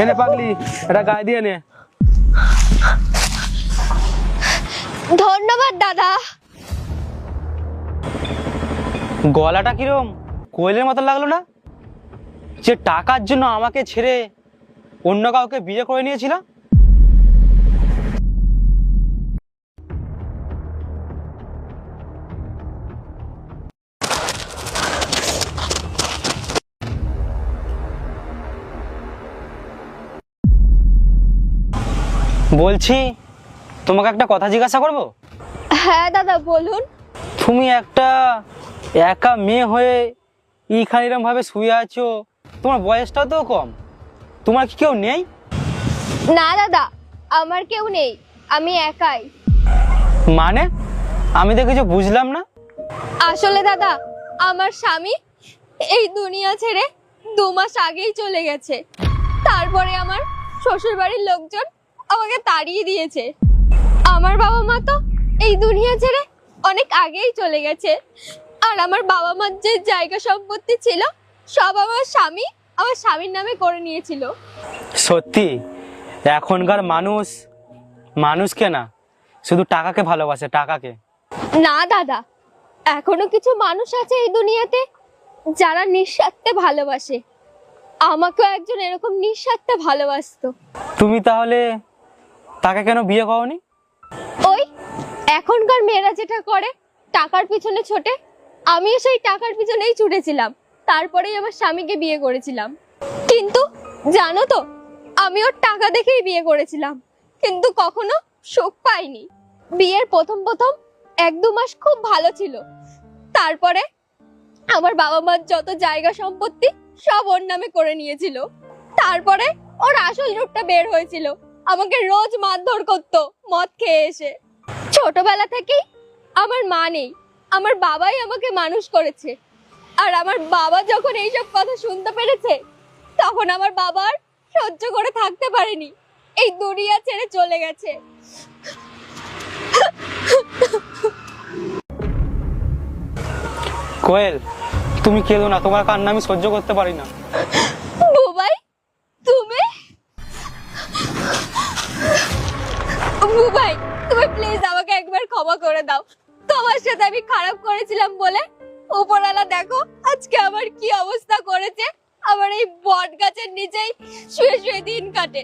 এনে পাগলি, এটা গায়ে দিয়ে নে। ধন্যবাদ দাদা। গলাটা কিরম কোয়েলের মতো লাগলো না? যে টাকার জন্য আমাকে ছেড়ে অন্য কাউকে বিয়ে করে নিয়েছিল। বলছি, তোমাকে একটা কথা জিজ্ঞাসা করবো? হ্যাঁ দাদা বলুন। তুমি একটা একা মেয়ে হয়ে এইখানে এরকম ভাবে শুয়ে আছো, তোমার বয়সটাও তো কম, তোমার কি কেউ নেই? না দাদা, আমার কেউ নেই, আমি একাই। মানে আমি তো কিছু বুঝলাম না। আসলে দাদা, আমার স্বামী এই দুনিয়া ছেড়ে 2 মাস আগেই চলে গেছে। তারপরে আমার শ্বশুর বাড়ির লোকজন আমাকে তাড়িয়ে দিয়েছে। আমার বাবা মা তো এই দুনিয়া ছেড়ে অনেক আগেই চলে গেছে। আর আমার বাবা মার যে জায়গা সম্পত্তি ছিল সব আমার স্বামীর নামে করে নিয়েছিল। সত্যি এখনকার মানুষ মানুষকে না, শুধু টাকাকে ভালোবাসে, টাকাকে। না দাদা, এখনো কিছু মানুষ আছে এই দুনিয়াতে যারা নিঃস্বার্থে ভালোবাসে। আমাকেও একজন এরকম নিঃস্বার্থে ভালোবাসতো। তুমি তাহলে তাকে কেন বিয়ে করোনি? ওই এখনকার মেয়েরা যেটা করে, টাকার পিছনে ছোটে, আমিও সেই টাকার পিছনেই ছুটেছিলাম। তারপরেই আমার স্বামীকে বিয়ে করেছিলাম। কিন্তু জানো তো, আমি ওর টাকা দেখেই বিয়ে করেছিলাম, কিন্তু কখনো সুখ পাইনি। বিয়ের প্রথম 1-2 মাস খুব ভালো ছিল। তারপরে আমার বাবা মার যত জায়গা সম্পত্তি সব ওর নামে করে নিয়েছিল। তারপরে ওর আসল রূপটা বের হয়েছিল, আমাকে রোজ মারধর করতো মদ খেয়ে এসে। ছোটবেলা থেকেই আমার মা নেই, আমার বাবাই আমাকে মানুষ করেছে। আর আমার বাবা যখন এইসব কথা শুনতে পেরেছে, তখন আমার বাবা আর সহ্য করে থাকতে পারেনি, এই দুনিয়া ছেড়ে চলে গেছে। কোয়েল, তুমি কেঁদো না, তোমার কান্না আমি সহ্য করতে পারি না। বুবাই, তুমি বুবাই, তুমি প্লিজ আমাকে একবার ক্ষমা করে দাও। তোমার সাথে আমি খারাপ করেছিলাম বলে উপরওয়ালা দেখো আজকে আমার কি অবস্থা করেছে। আমার এই বট গাছের নিচেই শুয়ে শুয়ে দিন কাটে।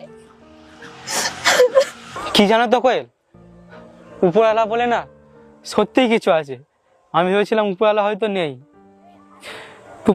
কি জানো তো কোয়েল, উপরওয়ালা বলে না সত্যিই কিছু আছে। আমি ভেবেছিলাম উপরওয়ালা হয়তো নেই,